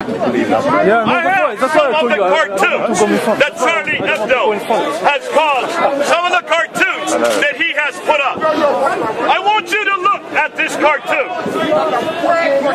I have some of the cartoons that Charlie Hebdo has caused, some of the cartoons that he has put up. I want you to look at this cartoon.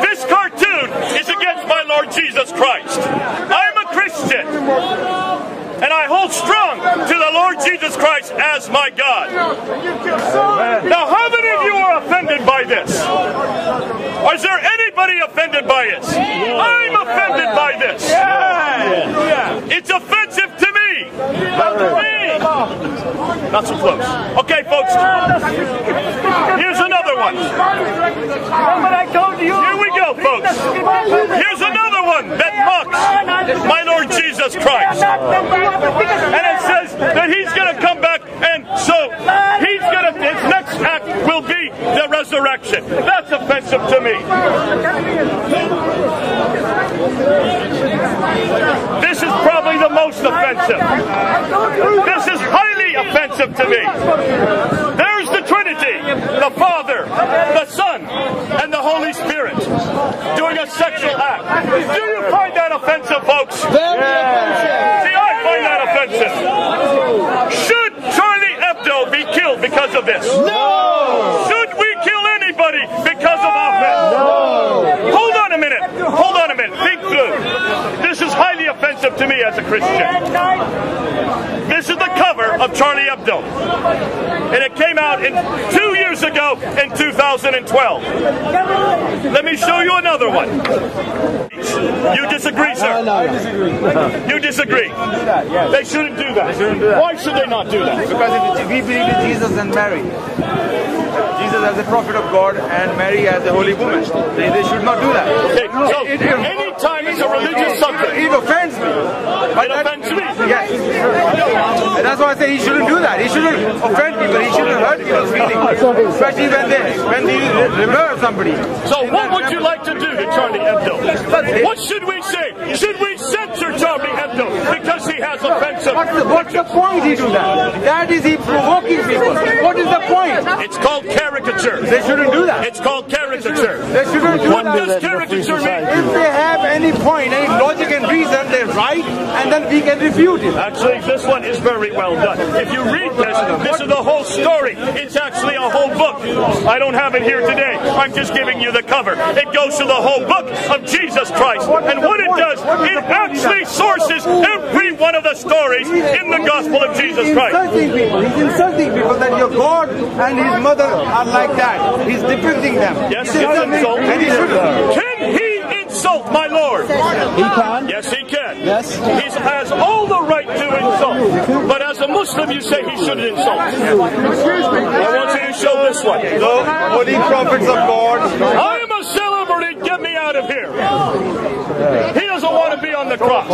This cartoon is against my Lord Jesus Christ. I'm a Christian, and I hold strong to the Lord Jesus Christ as my God. Now, how many of you are offended by this? Is there anybody offended by it? I'm offended by this. It's offensive to me. Not so close. Okay, folks. Here's another one. Here we go, folks. Here's another one that mocks my Lord Jesus Christ. And it says that he's going to come back, and so he's going to, his next act will be the resurrection. That's offensive to me. This is probably the most offensive. This is highly offensive to me. There's the Trinity, the Father, the Son, and the Holy Spirit doing a sexual act. Do you find that offensive, folks? See, I find that offensive. Should Charlie Hebdo be killed because of this? No! Should we kill anybody because of offense? No! Hold on a minute. Hold on a minute. Think through. This is highly offensive to me as a Christian. This is the cover of Charlie Hebdo. And it came out 2 years ago in 2012. Let me show you another one. You disagree, sir? No, I disagree. You disagree? They shouldn't do that. Why should they not do that? Because we believe in Jesus and Mary. Jesus as the prophet of God and Mary as the holy woman. They should not do that. Okay, so anytime it's a religious subject, it offends me. It offends me. Yes. And that's why I say he shouldn't do that. He shouldn't offend people. He shouldn't hurt people's feelings. Especially when they murder somebody. So what would you like to do to Charlie Hebdo? What should we say? Should we censor Charlie Hebdo because he has offensive? What's the point he do that? That is he provoking people. What is the point? It's called caricature. They shouldn't do that. It's called caricature. They shouldn't do What that. does caricature mean? If they have any point, any logic and reason, they write, and then we can refute it. Actually, this one is very well done. If you read this is the whole story. It's actually a whole book. I don't have it here today. I'm just giving you the cover. It goes to the whole book of Jesus Christ. And what it does, it actually sources every one of the stories in the gospel of Jesus Christ. He's insulting people that your God and his mother are like that. He's depicting them. Yes, he can insult. And he shouldn't. Can he insult my Lord? He can. Yes, he can. Yes. He has all the right to insult. But as a Muslim, you say he shouldn't insult. I want you to show this one. So, holy prophets of God. I am a celebrity. Get me out of here. He doesn't want to be on the cross.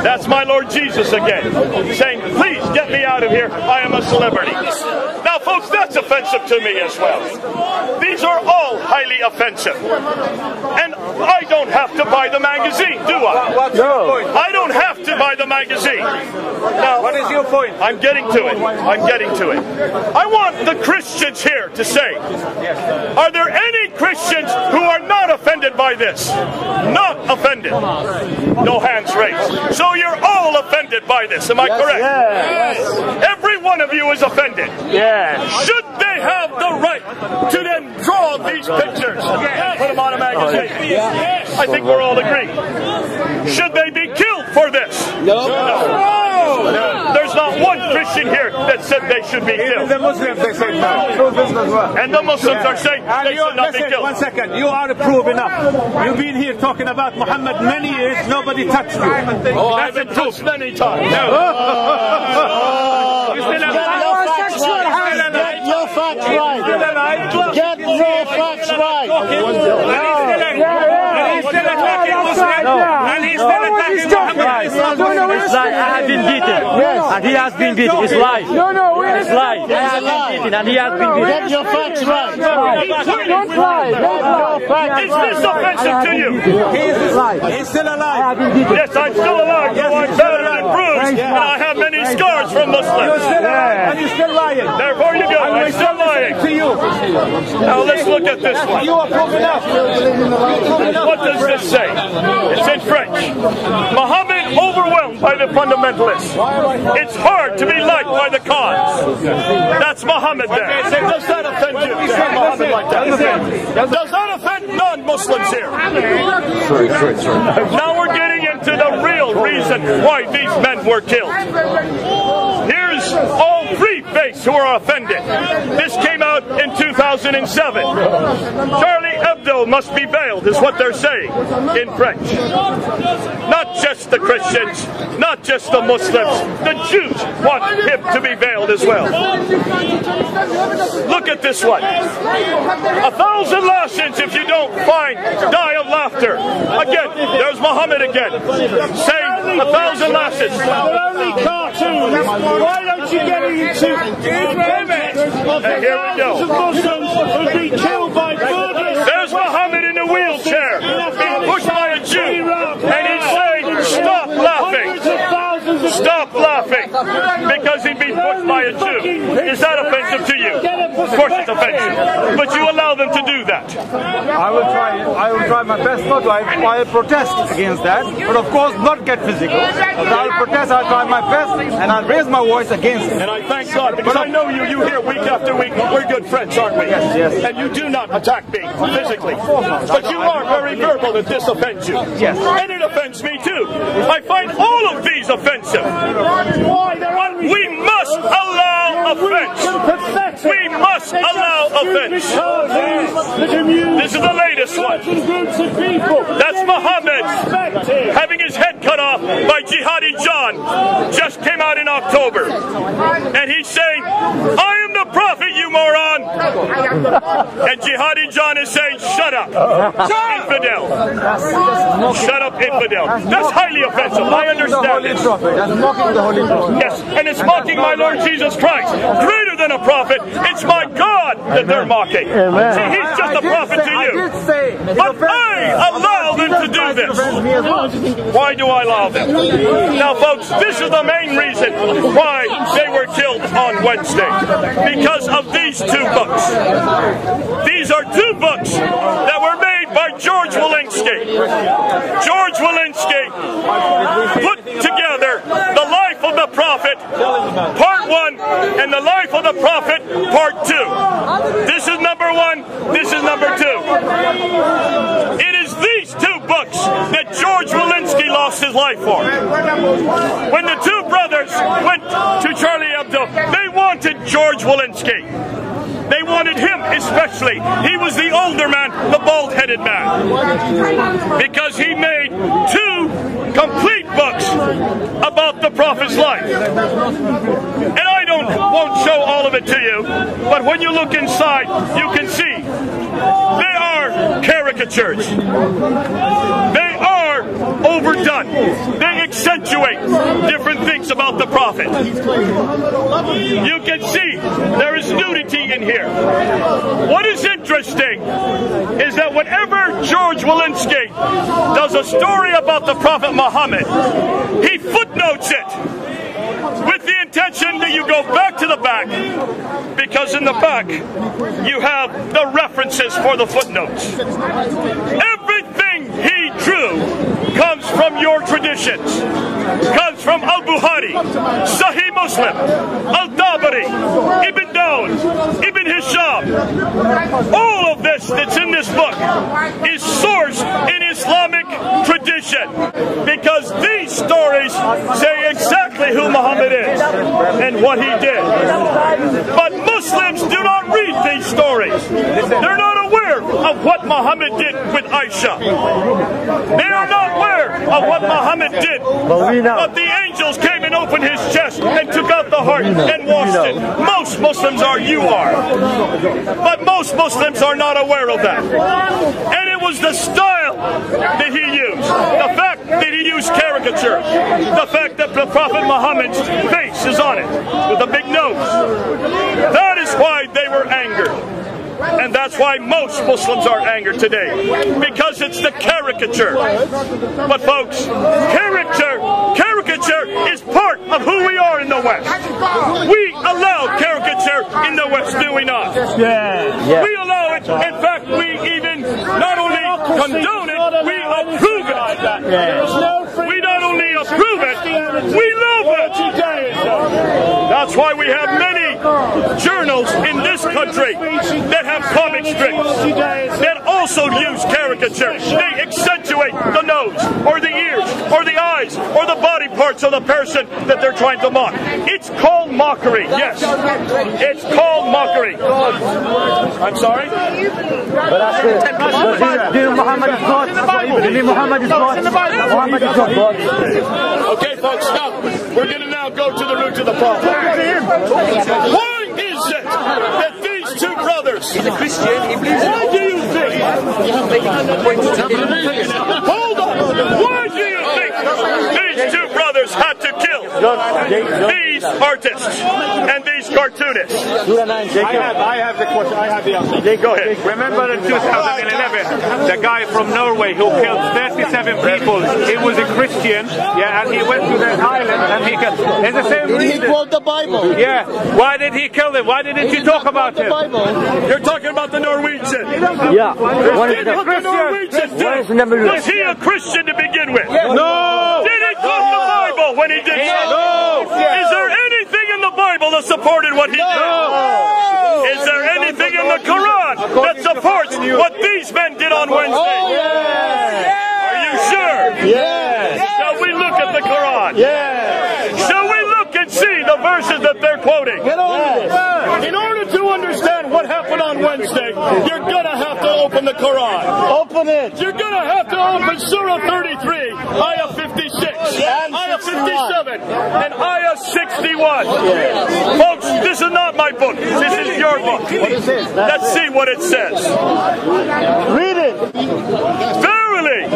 That's my Lord Jesus again, saying, please get me out of here. I am a celebrity. Now, folks, that's offensive to me as well. These are all highly offensive. And I don't have to buy the magazine, do I? What's your point? I don't have to buy the magazine. Now, What is your point? I'm getting to it. I'm getting to it. I want the Christians here to say, are there any Christians who are not offended by this? Not offended. No hands raised. So you're all offended by this. Am I correct? Yes. Every one of you is offended. Yes. Should they have the right to then draw these pictures? Put them on a magazine. I think we're all agreed. Should they be killed for this? No. There's not one Christian here that said they should be killed. The Muslims, they say no. And the Muslims are saying they should not be Listen, killed. 1 second. You are proof enough. You've been here talking about Muhammad many years. Nobody touched you. Oh, I've been touched many times. You still alive. Get your facts right. Get your facts right. And he's still attacking Muslims. And he's still attacking Muhammad. It's lie. I have been beaten. And he has been beaten. It's lie. It's lie. I have been beaten and he has been beaten. Get your facts right. Don't lie. Is this offensive to you? He's still alive. Yes, I'm still alive. So I'm battered and bruised, and I have many scars from Muslims. You're still alive. And you're still lying. Therefore you go. I'm still lying. To you. Now let's look at this one. What does this say? It's in French. Muhammad overwhelmed by the fundamentalists. It's hard to be liked by the cons. That's Muhammad there. Does that offend you? Muhammad like that? Does that offend non-Muslims here? Now we're getting into the real reason why these men were killed. Here's all three faiths who are offended. This came out in 2007. Charlie Hebdo must be veiled, is what they're saying in French. Not just the Christians, not just the Muslims, the Jews want him to be veiled as well. Look at this one. 1,000 lashes if you don't die of laughter. Again, there's Muhammad again, saying 1,000 lashes. They're only cartoons. Why don't you get into And here we go. Muslims who've been killed by Buddhists? There's Muhammad in a wheelchair, being pushed by a Jew, and he's saying, stop laughing. Stop laughing, because he'd been pushed by a Jew. Is that offensive to you? Of course it's offensive, but you allow them to do that. I will try my best not to. I'll protest against that, but of course not get physical. I'll protest, I'll try my best, and I'll raise my voice against it. And I thank God, because I know you here week after week. We're good friends, aren't we? Yes, yes. And you do not attack me physically. But you are very verbal that this offends you. Yes. And it offends me too. I find all of these offensive. But we must allow offense. We must allow offense. This is the latest one. That's Muhammad having his head cut off by Jihadi John. Just came out in October. And he's saying, I am the prophet, you moron. And Jihadi John is saying, shut up, infidel. Shut up, infidel. That's highly offensive. I understand this. That's mocking the Holy Prophet. Yes, and it's mocking my Lord Jesus Christ. Greater than a prophet, it's my God that they're mocking. See, he's just a prophet to you. But I allow them to do this. Why do I allow them? Now, folks, this is the main reason why they were killed on Wednesday. Because of these two books. These are two books that were made by George Walensky. George Walensky put together the life of the prophet, part 1, and the life of the prophet, part 2. This is number 1, this is number 2. It is these two books that George Walensky lost his life for. When the two brothers went to Charlie Hebdo, they wanted George Walensky. They wanted him especially. He was the older man, the bald-headed man. Because he made 2 complete books about the prophet's life. And I won't show all of it to you, but when you look inside, you can see they are caricatures. They are overdone. They accentuate different things about the prophet. You can see there is nudity in here. What is interesting is that whenever George Walensky does a story about the Prophet Muhammad, he footnotes it with the intention that you go back to the back, because in the back you have the references for the footnotes. Everything he drew comes from your traditions, comes from Al-Bukhari, Sahih Muslim, Al-Tabari, Ibn Dawud, Ibn Hisham. All of this that's in this book is sourced in Islamic tradition, because these stories say exactly who Muhammad is and what he did. But Muslims do not read these stories. They're not aware of what Muhammad did with Aisha. They are not aware of what Muhammad did. But the angels came and opened his chest and took out the heart and washed it. Most Muslims are, you are. But most Muslims are not aware of that. And it was the style that he used. The fact that he used caricature. The fact that the Prophet Muhammad's face is on it with a big nose. That is why they were angered. And that's why most Muslims are angered today, because it's the caricature. But folks, caricature is part of who we are in the West. We allow caricature in the the West, do we not? Yeah. We allow it. In fact, we even not only condone it, we approve it. We not only approve it, we love it. That's why we have many journals in this country that have comic strips that also use caricature. They accentuate the nose or the ears or the eyes or the body parts of the person that they're trying to mock. It's called mockery. Yes, it's called mockery. I'm sorry? Muhammad is God. Muhammad is God. Muhammad is God. Okay, folks, stop. We're going to now go to the root of the problem. Why is it that these two brothers, why do you think, hold on, why do you think these two brothers had to kill these artists and these cartoonists? I have the question. I have the answer. Go ahead. Remember in 2011, the guy from Norway who killed 37 people, he was a Christian, yeah, and he went to the island and he killed. It's the same reason. He quoted the Bible. Yeah. Why did he kill them? Why didn't you talk about him? You're talking about the Norwegian. Yeah. What the Norwegian did? Was he a Christian to begin with? No. Did he quote the Bible when he did so? No. Is there anything in the Bible that supported what he did? Is there anything in the Quran that supports what these men did on Wednesday? Are you sure? Yes. Shall we look at the Quran? Yes. Shall we look and see the verses that they're quoting? In order to understand what happened on Wednesday, you're going to have to open the Quran. Open it. You're going to have to open Surah 33, Ayah 56, Ayah 57, and Ayah 61. Folks, this is not my book. This is your book. Let's see what it says. Read it. Verily,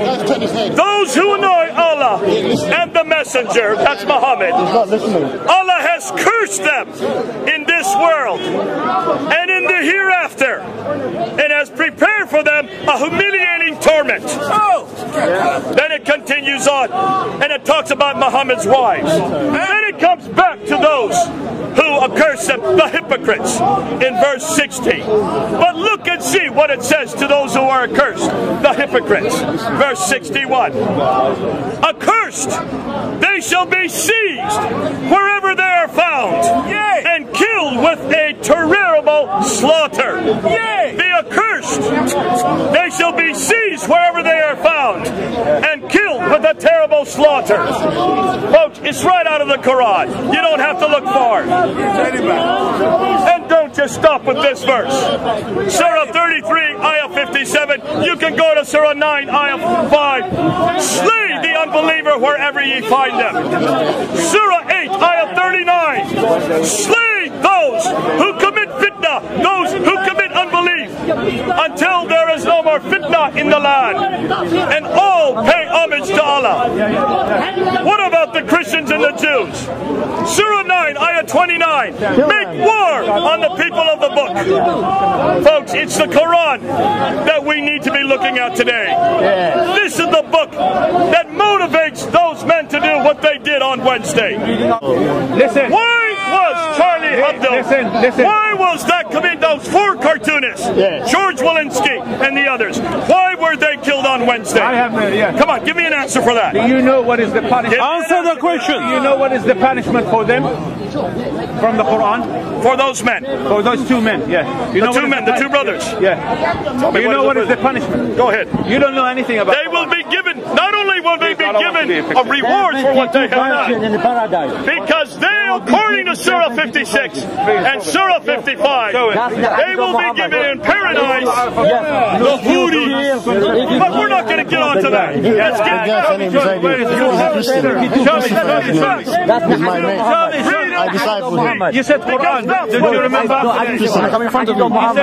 those who annoy Allah and the Messenger, that's Muhammad, Allah has cursed them in this world and in the hereafter, and has prepared for them a humiliating torment. Then it continues on, and it talks about Muhammad's wives. Then it comes back to those who accursed them, the hypocrites, in verse 60. But look and see what it says to those who are accursed, the hypocrites. Verse 61. Accursed, they shall be seized wherever they are found, and killed with a terrible slaughter. The accursed, they shall be seized wherever they are found, and killed with a terrible slaughter. Folks, it's right out of the Quran. You don't have to look far. And don't just stop with this verse. Surah 33, Ayah 57. You can go to Surah 9, Ayah 5. Slay the unbeliever wherever ye find them. Surah 8, Ayah 39. Slay those who commit fitna, those who commit unbelief, until there is no more fitna in the land, and all pay homage to Allah. What about the Christians and the Jews? Surah 9, Ayah 29. Make war on the people of the book. Folks, it's the Quran that we need to be looking at today. This is the book that motivates those men to do what they did on Wednesday. Listen. Why was Charlie Hebdo? Listen. Why was that those four cartoonists, George Walensky and the others? Why were they killed on Wednesday? I have Come on, give me an answer for that. Do you know what is the punishment? Answer the question. Do you know what is the punishment for them from the Quran? For those men. For those two men, yeah. You the know two men, the two brothers. Yeah. Do you know what is the punishment? Go ahead. You don't know anything about They will be given, not only will they be given a reward for what they have done, because they, according to Surah 56 and Surah 55, they will be given in paradise the hoodies. But we're not going to get on to that. Let's I decide for him. You said Quran. Did you remember? Come in front of him. I'm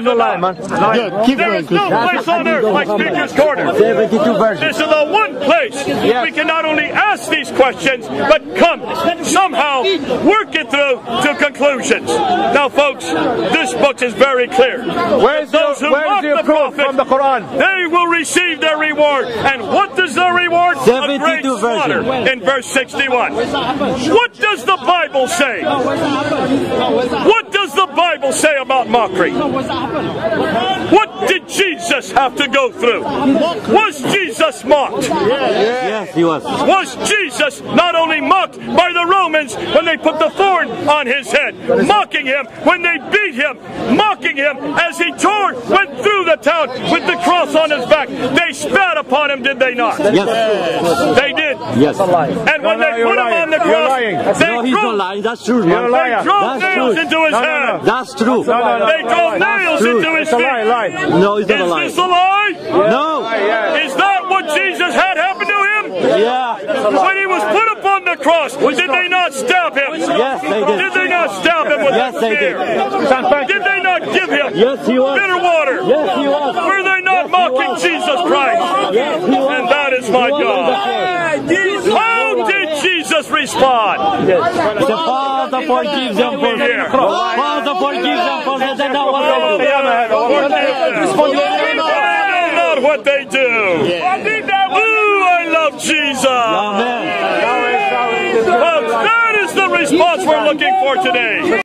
not lying, man. Good. Keep There going, is no place on earth like Speaker's Corner. 72 versions. This is the one place we can not only ask these questions, but come somehow work it through to conclusions. Now, folks, this book is very clear. Where is those who mock the prophet from the Quran? They will receive their reward. And what is their reward? A great slaughter. In verse verse 61. What does the Bible say? What does the Bible say about mockery? What did Jesus have to go through? Was Jesus mocked? Yes, he was. Was Jesus not only mocked by the Romans when they put the thorn on his head, mocking him when they beat him, mocking him as he went through the town with the cross on his back? They spat upon him, did they not? Yes. They did. Yes. And when they put him on the cross, No, he's not lying. That's true, man. they drove That's nails true. into his head. That's true. They drove nails into his feet. No, it's not a lie. Is this a lie? No. Is that what Jesus had happen to him? Yeah. When he was put upon the cross, did they not stab him? Yes, they did. Did they not stab him with Yes, a they spear? did. Did they not give him Yes, he was. bitter water? Yes, he was. Were they not mocking Jesus Christ? Yes, he was. And that is my God. How did Jesus respond? The Father forgives them for Here. Father forgives them for they know what they do. They know not what they do. Ooh, I love Jesus. Amen. Folks, that is the response we're looking for today.